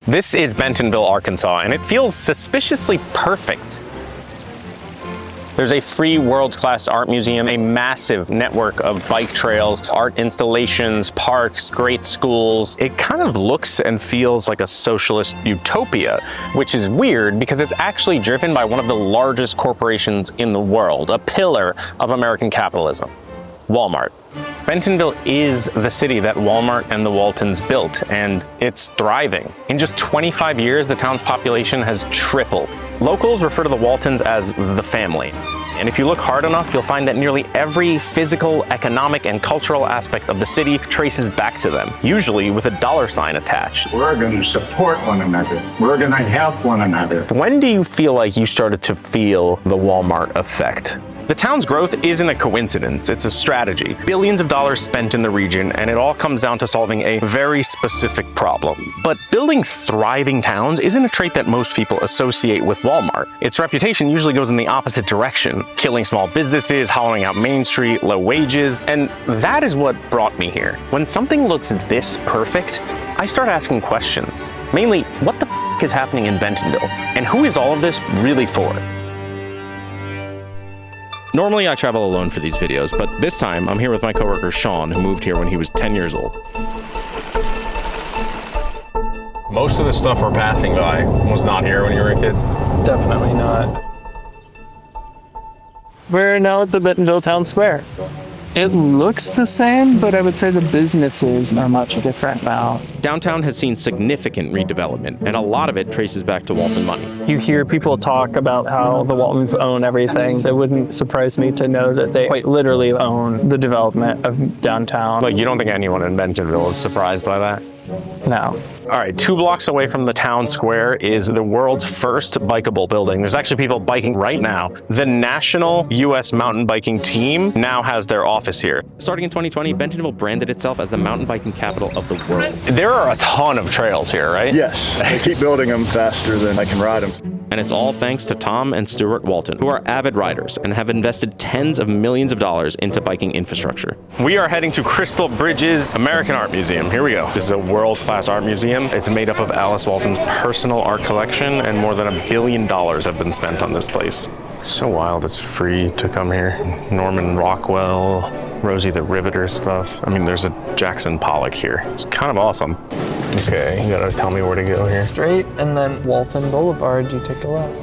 This is Bentonville, Arkansas, and it feels suspiciously perfect. There's a free world-class art museum, a massive network of bike trails, art installations, parks, great schools. It kind of looks and feels like a socialist utopia, which is weird because it's actually driven by one of the largest corporations in the world, a pillar of American capitalism, Walmart. Bentonville is the city that Walmart and the Waltons built, and it's thriving. In just 25 years, the town's population has tripled. Locals refer to the Waltons as the family. And if you look hard enough, you'll find that nearly every physical, economic, and cultural aspect of the city traces back to them, usually with a dollar sign attached. We're going to support one another. We're going to help one another. When do you feel like you started to feel the Walmart effect? The town's growth isn't a coincidence, it's a strategy. Billions of dollars spent in the region, and it all comes down to solving a very specific problem. But building thriving towns isn't a trait that most people associate with Walmart. Its reputation usually goes in the opposite direction, killing small businesses, hollowing out Main Street, low wages, and that is what brought me here. When something looks this perfect, I start asking questions. Mainly, what the f is happening in Bentonville? And who is all of this really for? Normally I travel alone for these videos, but this time I'm here with my coworker Sean, who moved here when he was 10 years old. Most of the stuff we're passing by was not here when you were a kid. Definitely not. We're now at the Bentonville Town Square. It looks the same, but I would say the businesses are much different now. Downtown has seen significant redevelopment, and a lot of it traces back to Walton money. You hear people talk about how the Waltons own everything. It wouldn't surprise me to know that they quite literally own the development of downtown. Like, you don't think anyone in Bentonville is surprised by that? No. All right, 2 blocks away from the town square is the world's first bikeable building. There's actually people biking right now. The National U.S. Mountain Biking Team now has their office here. Starting in 2020, Bentonville branded itself as the mountain biking capital of the world. There are a ton of trails here, right? Yes, they keep building them faster than I can ride them. And it's all thanks to Tom and Stuart Walton, who are avid riders and have invested tens of millions of dollars into biking infrastructure. We are heading to Crystal Bridge's American Art Museum. Here we go. This is a world-class art museum. It's made up of Alice Walton's personal art collection, and more than $1 billion have been spent on this place. So wild, it's free to come here. Norman Rockwell, Rosie the Riveter stuff. I mean, there's a Jackson Pollock here. It's kind of awesome. Okay, you gotta tell me where to go here. Straight, and then Walton Boulevard, you take a left.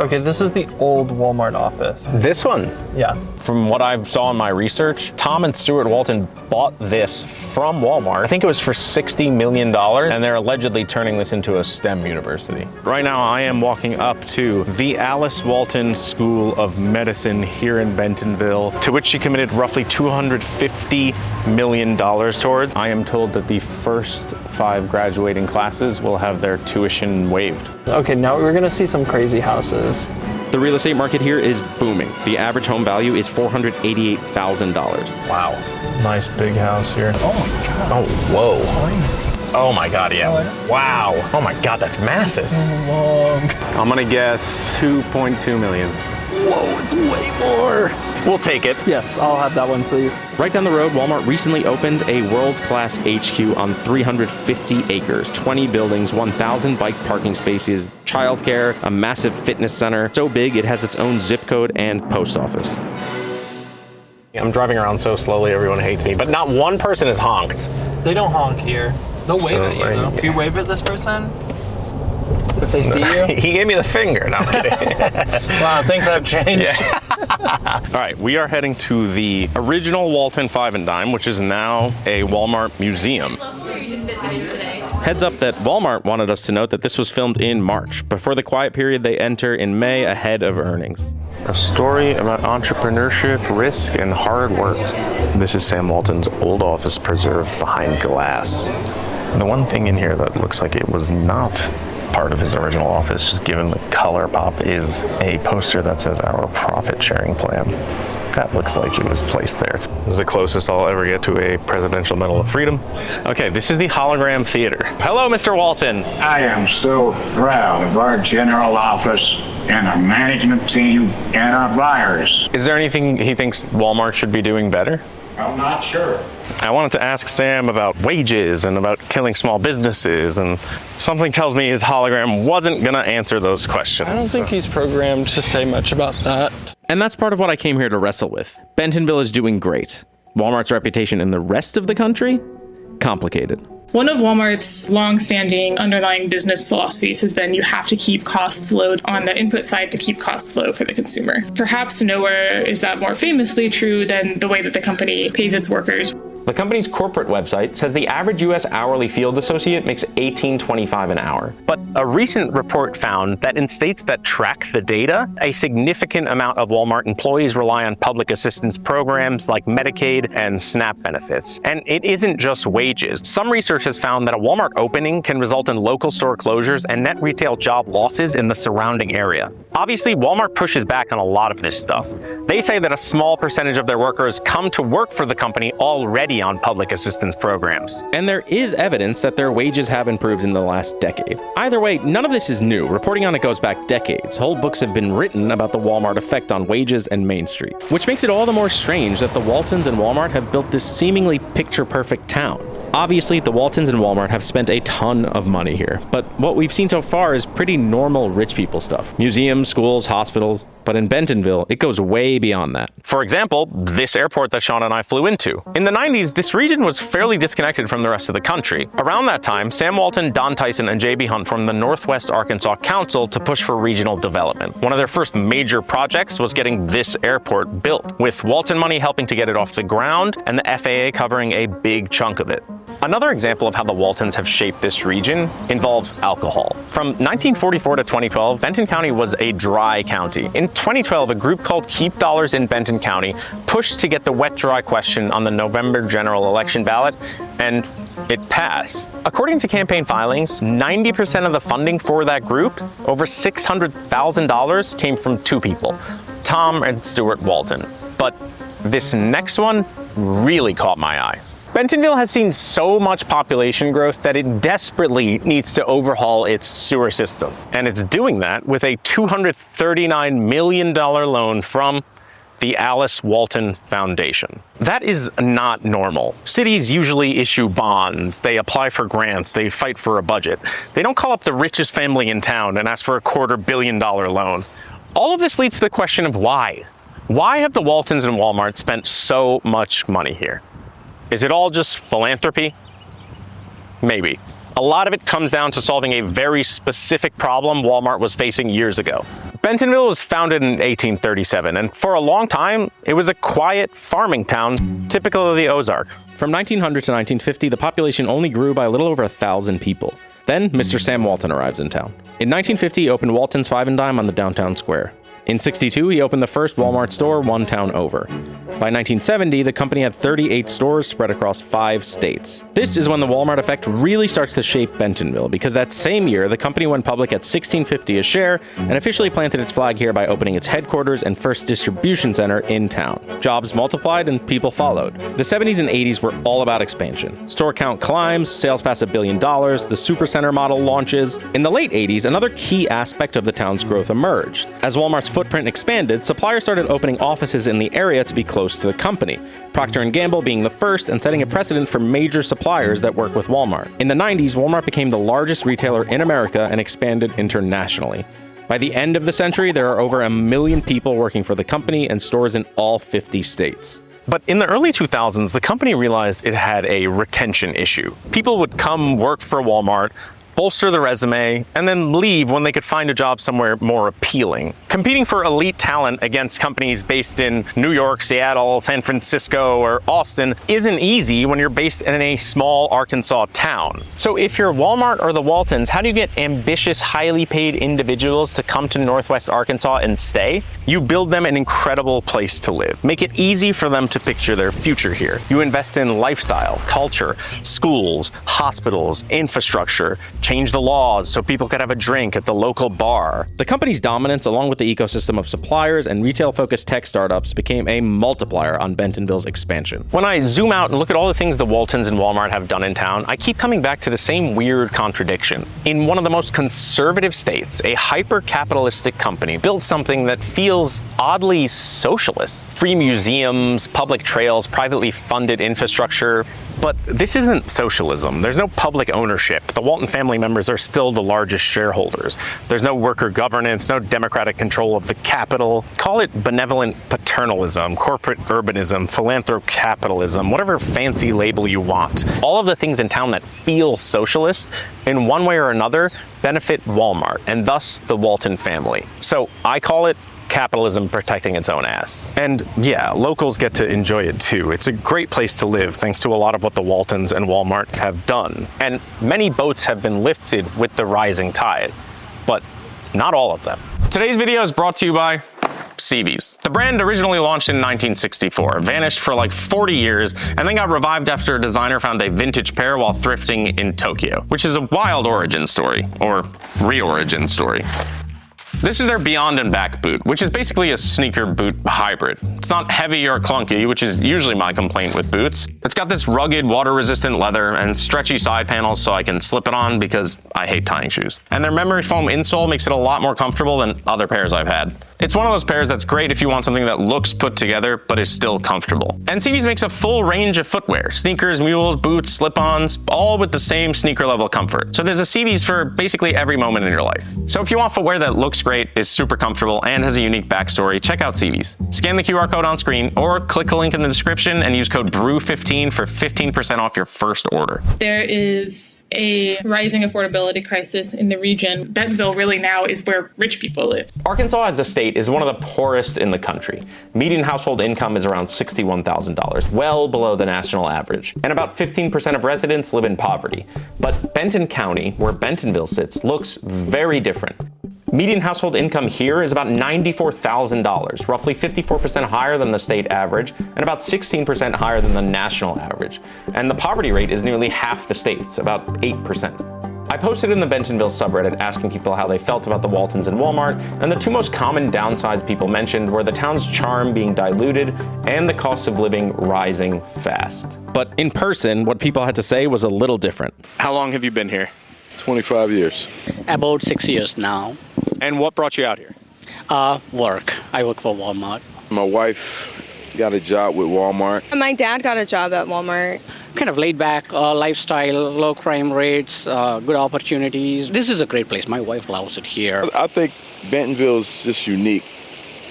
Okay, this is the old Walmart office. This one? Yeah. From what I saw in my research, Tom and Stuart Walton bought this from Walmart. I think it was for $60 million, and they're allegedly turning this into a STEM university. Right now, I am walking up to the Alice Walton School of Medicine here in Bentonville, to which she committed roughly $250 million towards. I am told that the first 5 graduating classes will have their tuition waived. Okay, now we're gonna see some crazy houses. The real estate market here is booming. The average home value is $488,000. Wow. Nice big house here. Oh my God. Oh, whoa. Oh my God, yeah. Wow. Oh my God, that's massive. I'm gonna guess 2.2 million. Whoa, it's way more. We'll take it. Yes, I'll have that one, please. Right down the road, Walmart recently opened a world-class HQ on 350 acres, 20 buildings, 1,000 bike parking spaces, childcare, a massive fitness center, so big it has its own zip code and post office. I'm driving around so slowly, everyone hates me, but not one person is honked. They don't honk here. They'll wave at you, though. If you wave at this person, if they see you. He gave me the finger. No, I'm kidding. Wow, things have changed. Yeah. All right, we are heading to the original Walton 5 and Dime, which is now a Walmart museum. Local, or are you just visiting today? Heads up that Walmart wanted us to note that this was filmed in March. Before the quiet period, they enter in May ahead of earnings. A story about entrepreneurship, risk, and hard work. This is Sam Walton's old office preserved behind glass. And the one thing in here that looks like it was not part of his original office, just given the color pop, is a poster that says our profit sharing plan. That looks like it was placed there. This is the closest I'll ever get to a Presidential Medal of Freedom. Okay, this is the Hologram Theater. Hello, Mr. Walton. I am so proud of our general office and our management team and our buyers. Is there anything he thinks Walmart should be doing better? I'm not sure. I wanted to ask Sam about wages and about killing small businesses, and something tells me his hologram wasn't gonna answer those questions. I don't think he's programmed to say much about that. And that's part of what I came here to wrestle with. Bentonville is doing great. Walmart's reputation in the rest of the country? Complicated. One of Walmart's long-standing underlying business philosophies has been you have to keep costs low on the input side to keep costs low for the consumer. Perhaps nowhere is that more famously true than the way that the company pays its workers. The company's corporate website says the average US hourly field associate makes $18.25 an hour. But a recent report found that in states that track the data, a significant amount of Walmart employees rely on public assistance programs like Medicaid and SNAP benefits. And it isn't just wages. Some research has found that a Walmart opening can result in local store closures and net retail job losses in the surrounding area. Obviously, Walmart pushes back on a lot of this stuff. They say that a small percentage of their workers come to work for the company already on public assistance programs. And there is evidence that their wages have improved in the last decade. Either way, none of this is new. Reporting on it goes back decades. Whole books have been written about the Walmart effect on wages and Main Street, which makes it all the more strange that the Waltons and Walmart have built this seemingly picture-perfect town. Obviously, the Waltons and Walmart have spent a ton of money here, but what we've seen so far is pretty normal rich people stuff. Museums, schools, hospitals, but in Bentonville, it goes way beyond that. For example, this airport that Sean and I flew into. In the 90s, this region was fairly disconnected from the rest of the country. Around that time, Sam Walton, Don Tyson, and J.B. Hunt formed the Northwest Arkansas Council to push for regional development. One of their first major projects was getting this airport built, with Walton money helping to get it off the ground and the FAA covering a big chunk of it. Another example of how the Waltons have shaped this region involves alcohol. From 1944 to 2012, Benton County was a dry county. In 2012, a group called Keep Dollars in Benton County pushed to get the wet-dry question on the November general election ballot, and it passed. According to campaign filings, 90% of the funding for that group, over $600,000, came from two people, Tom and Stuart Walton. But this next one really caught my eye. Bentonville has seen so much population growth that it desperately needs to overhaul its sewer system. And it's doing that with a $239 million loan from the Alice Walton Foundation. That is not normal. Cities usually issue bonds, they apply for grants, they fight for a budget. They don't call up the richest family in town and ask for a $250 million loan. All of this leads to the question of why. Why have the Waltons and Walmart spent so much money here? Is it all just philanthropy? Maybe. A lot of it comes down to solving a very specific problem Walmart was facing years ago. Bentonville was founded in 1837, and for a long time, it was a quiet farming town, typical of the Ozark. From 1900 to 1950, the population only grew by a little over 1,000 people. Then, Mr. Sam Walton arrives in town. In 1950, he opened Walton's Five and Dime on the downtown square. In '62, he opened the first Walmart store one town over. By 1970, the company had 38 stores spread across 5 states. This is when the Walmart effect really starts to shape Bentonville, because that same year, the company went public at $16.50 a share and officially planted its flag here by opening its headquarters and first distribution center in town. Jobs multiplied and people followed. The 70s and 80s were all about expansion. Store count climbs, sales pass $1 billion, the supercenter model launches. In the late 80s, another key aspect of the town's growth emerged. As Walmart's footprint expanded, suppliers started opening offices in the area to be close to the company, Procter & Gamble being the first and setting a precedent for major suppliers that work with Walmart. In the 90s, Walmart became the largest retailer in America and expanded internationally. By the end of the century, there are over 1 million people working for the company and stores in all 50 states. But in the early 2000s, the company realized it had a retention issue. People would come work for Walmart, bolster the resume, and then leave when they could find a job somewhere more appealing. Competing for elite talent against companies based in New York, Seattle, San Francisco, or Austin isn't easy when you're based in a small Arkansas town. So if you're Walmart or the Waltons, how do you get ambitious, highly paid individuals to come to Northwest Arkansas and stay? You build them an incredible place to live. Make it easy for them to picture their future here. You invest in lifestyle, culture, schools, hospitals, infrastructure, change the laws so people could have a drink at the local bar. The company's dominance, along with the ecosystem of suppliers and retail-focused tech startups, became a multiplier on Bentonville's expansion. When I zoom out and look at all the things the Waltons and Walmart have done in town, I keep coming back to the same weird contradiction. In one of the most conservative states, a hyper-capitalistic company built something that feels oddly socialist. Free museums, public trails, privately funded infrastructure. But this isn't socialism. There's no public ownership. The Walton family members are still the largest shareholders. There's no worker governance, no democratic control of the capital. Call it benevolent paternalism, corporate urbanism, philanthrocapitalism, whatever fancy label you want. All of the things in town that feel socialist, in one way or another, benefit Walmart, and thus the Walton family. So I call it capitalism protecting its own ass. And yeah, locals get to enjoy it too. It's a great place to live thanks to a lot of what the Waltons and Walmart have done. And many boats have been lifted with the rising tide, but not all of them. Today's video is brought to you by CVs. The brand originally launched in 1964, vanished for like 40 years, and then got revived after a designer found a vintage pair while thrifting in Tokyo, which is a wild origin story, or re-origin story. This is their Beyond and Back boot, which is basically a sneaker boot hybrid. It's not heavy or clunky, which is usually my complaint with boots. It's got this rugged, water-resistant leather and stretchy side panels so I can slip it on because I hate tying shoes. And their memory foam insole makes it a lot more comfortable than other pairs I've had. It's one of those pairs that's great if you want something that looks put together but is still comfortable. And CVs makes a full range of footwear. Sneakers, mules, boots, slip-ons, all with the same sneaker level comfort. So there's a CVs for basically every moment in your life. So if you want footwear that looks great, is super comfortable, and has a unique backstory, check out CVs. Scan the QR code on screen or click the link in the description and use code BREW15 for 15% off your first order. There is a rising affordability crisis in the region. Bentonville really now is where rich people live. Arkansas as a state is one of the poorest in the country. Median household income is around $61,000, well below the national average. And about 15% of residents live in poverty. But Benton County, where Bentonville sits, looks very different. Median household income here is about $94,000, roughly 54% higher than the state average and about 16% higher than the national average. And the poverty rate is nearly half the state's, about 8%. I posted in the Bentonville subreddit asking people how they felt about the Waltons and Walmart, and the two most common downsides people mentioned were the town's charm being diluted and the cost of living rising fast. But in person, what people had to say was a little different. How long have you been here? 25 years. About 6 years now. And what brought you out here? Work. I work for Walmart. My wife got a job with Walmart. My dad got a job at Walmart. Kind of laid back lifestyle, low crime rates, good opportunities. This is a great place. My wife loves it here. I think Bentonville is just unique.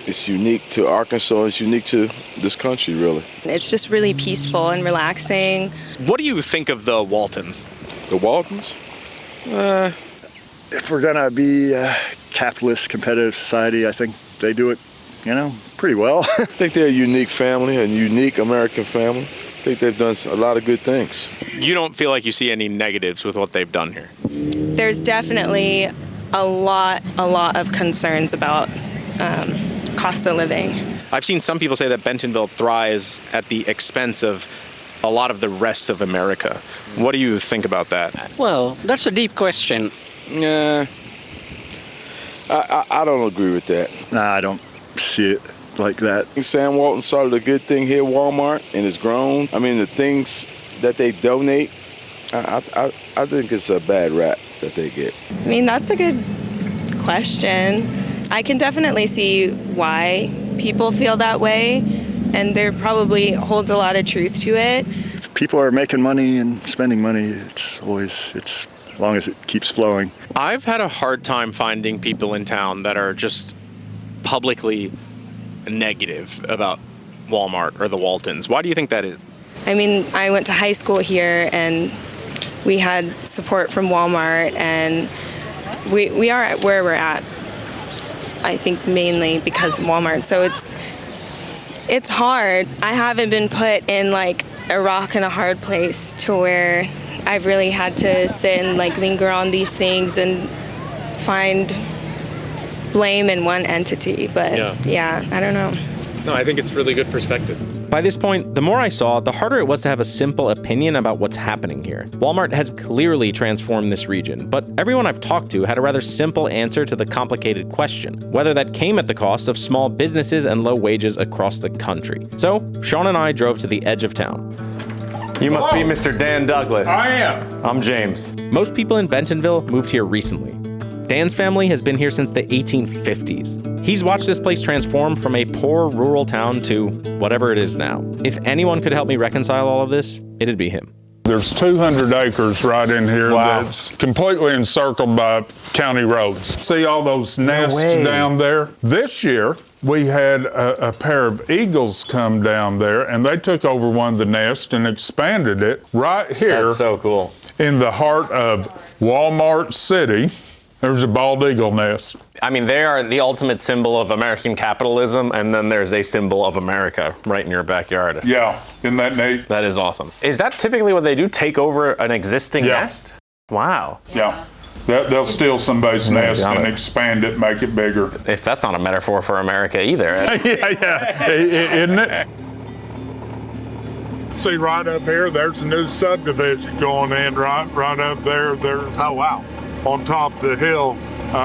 It's unique to Arkansas. It's unique to this country, really. It's just really peaceful and relaxing. What do you think of the Waltons? The Waltons? If we're gonna be a capitalist, competitive society, I think they do it, pretty well. I think they're a unique family, a unique American family. I think they've done a lot of good things. You don't feel like you see any negatives with what they've done here? There's definitely a lot of concerns about cost of living. I've seen some people say that Bentonville thrives at the expense of a lot of the rest of America. What do you think about that? Well, that's a deep question. Yeah, I don't agree with that. Nah, I don't see it like that. Sam Walton started a good thing here at Walmart, and it's grown. I mean, the things that they donate, I think it's a bad rap that they get. I mean, that's a good question. I can definitely see why people feel that way, and there probably holds a lot of truth to it. If people are making money and spending money, it's as long as it keeps flowing. I've had a hard time finding people in town that are just publicly negative about Walmart or the Waltons. Why do you think that is? I mean, I went to high school here and we had support from Walmart, and we are at where we're at, I think mainly because of Walmart. So it's hard. I haven't been put in like a rock and a hard place to where I've really had to sit and like linger on these things and find blame in one entity. But yeah, I don't know. No, I think it's really good perspective. By this point, the more I saw, the harder it was to have a simple opinion about what's happening here. Walmart has clearly transformed this region, but everyone I've talked to had a rather simple answer to the complicated question, whether that came at the cost of small businesses and low wages across the country. So, Sean and I drove to the edge of town. You must be Mr. Dan Douglas. I am. I'm James. Most people in Bentonville moved here recently. Dan's family has been here since the 1850s. He's watched this place transform from a poor rural town to whatever it is now. If anyone could help me reconcile all of this, it'd be him. There's 200 acres right in here that's completely encircled by county roads. See all those nests down there? This year, we had a pair of eagles come down there, and they took over one of the nests and expanded it right here. That's so cool. In the heart of Walmart City. There's a bald eagle nest. I mean, they are the ultimate symbol of American capitalism, and then there's a symbol of America right in your backyard. Yeah, isn't that neat? That is awesome. Is that typically what they do, take over an existing nest? Wow. Yeah. They'll steal somebody's nest and expand it, make it bigger. If that's not a metaphor for America either. Yeah, isn't it? See right up here, there's a new subdivision going in right up there. Oh, wow. On top of the hill.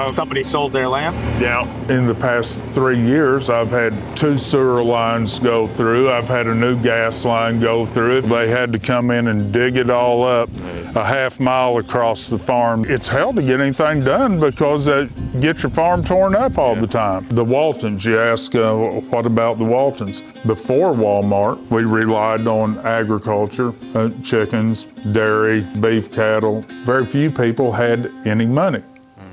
Somebody sold their land? Yeah. In the past 3 years, I've had 2 sewer lines go through. I've had a new gas line go through it. They had to come in and dig it all up a half mile across the farm. It's hell to get anything done because they get your farm torn up all the time. The Waltons, you ask, what about the Waltons? Before Walmart, we relied on agriculture, chickens, dairy, beef cattle. Very few people had any money.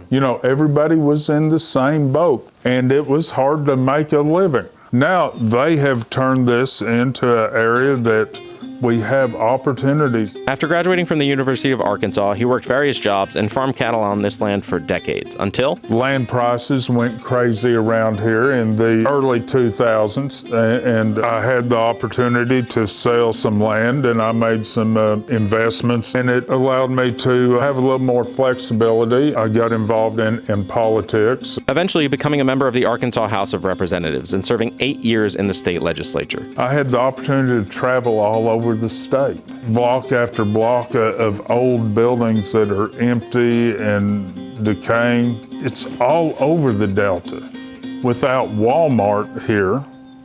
You know, everybody was in the same boat, and it was hard to make a living. Now, they have turned this into an area that we have opportunities. After graduating from the University of Arkansas, he worked various jobs and farmed cattle on this land for decades, until land prices went crazy around here in the early 2000s, and I had the opportunity to sell some land, and I made some investments, and it allowed me to have a little more flexibility. I got involved in politics. Eventually becoming a member of the Arkansas House of Representatives and serving 8 years in the state legislature. I had the opportunity to travel all over the state, block after block of old buildings that are empty and decaying. It's all over the Delta. Without Walmart here,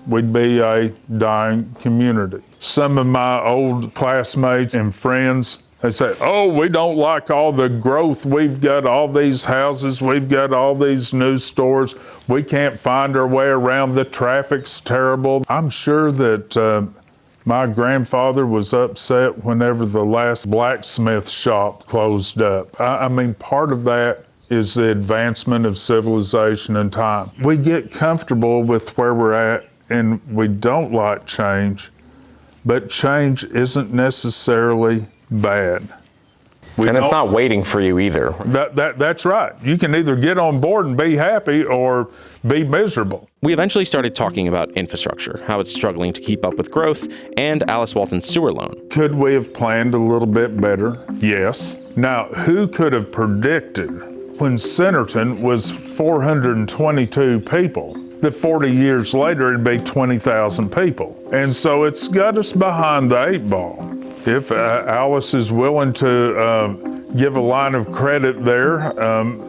we'd be a dying community. Some of my old classmates and friends, they say, oh, we don't like all the growth. We've got all these houses. We've got all these new stores. We can't find our way around. The traffic's terrible. I'm sure that my grandfather was upset whenever the last blacksmith shop closed up. I mean, part of that is the advancement of civilization and time. We get comfortable with where we're at, and we don't like change, but change isn't necessarily bad. And it's not waiting for you either. That's right. You can either get on board and be happy or be miserable. We eventually started talking about infrastructure, how it's struggling to keep up with growth, and Alice Walton's sewer loan. Could we have planned a little bit better? Yes. Now, who could have predicted when Centerton was 422 people, that 40 years later it'd be 20,000 people? And so it's got us behind the 8 ball. If Alice is willing to give a line of credit there,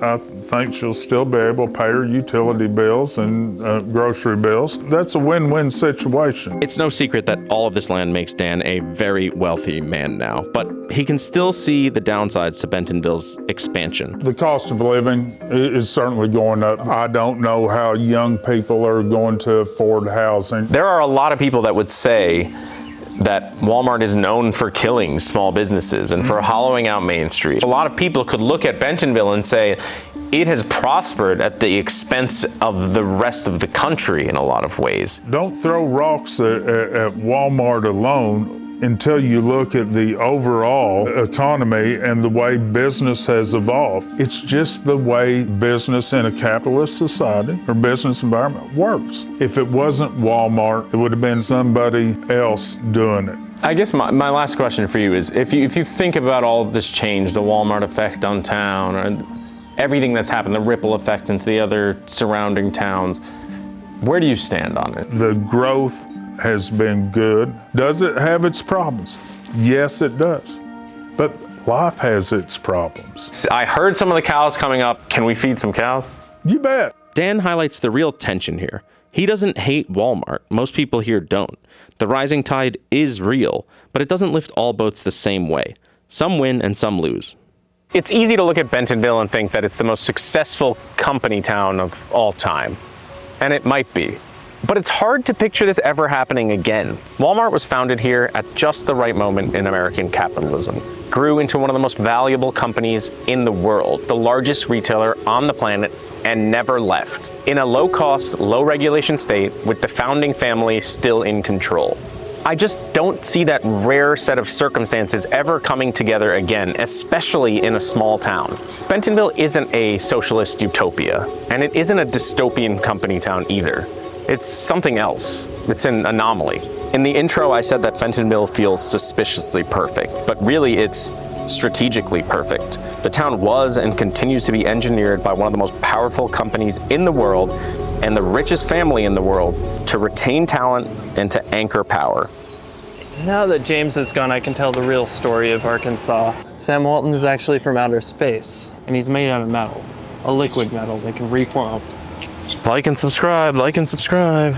I think she'll still be able to pay her utility bills and grocery bills. That's a win-win situation. It's no secret that all of this land makes Dan a very wealthy man now, but he can still see the downsides to Bentonville's expansion. The cost of living is certainly going up. I don't know how young people are going to afford housing. There are a lot of people that would say that Walmart is known for killing small businesses and for hollowing out Main Street. A lot of people could look at Bentonville and say it has prospered at the expense of the rest of the country in a lot of ways. Don't throw rocks at Walmart alone until you look at the overall economy and the way business has evolved. It's just the way business in a capitalist society or business environment works. If it wasn't Walmart, it would have been somebody else doing it. I guess my last question for you is, if you think about all of this change, the Walmart effect on town, or everything that's happened, the ripple effect into the other surrounding towns, where do you stand on it? The growth has been good. Does it have its problems? Yes, it does. But life has its problems. I heard some of the cows coming up. Can we feed some cows? You bet. Dan highlights the real tension here. He doesn't hate Walmart. Most people here don't. The rising tide is real, but it doesn't lift all boats the same way. Some win and some lose. It's easy to look at Bentonville and think that it's the most successful company town of all time. And it might be. But it's hard to picture this ever happening again. Walmart was founded here at just the right moment in American capitalism. Grew into one of the most valuable companies in the world, the largest retailer on the planet, and never left. In a low-cost, low-regulation state with the founding family still in control. I just don't see that rare set of circumstances ever coming together again, especially in a small town. Bentonville isn't a socialist utopia, and it isn't a dystopian company town either. It's something else. It's an anomaly. In the intro, I said that Bentonville feels suspiciously perfect, but really it's strategically perfect. The town was and continues to be engineered by one of the most powerful companies in the world and the richest family in the world to retain talent and to anchor power. Now that James is gone, I can tell the real story of Arkansas. Sam Walton is actually from outer space, and he's made out of metal, a liquid metal that can reform. Like and subscribe, like and subscribe.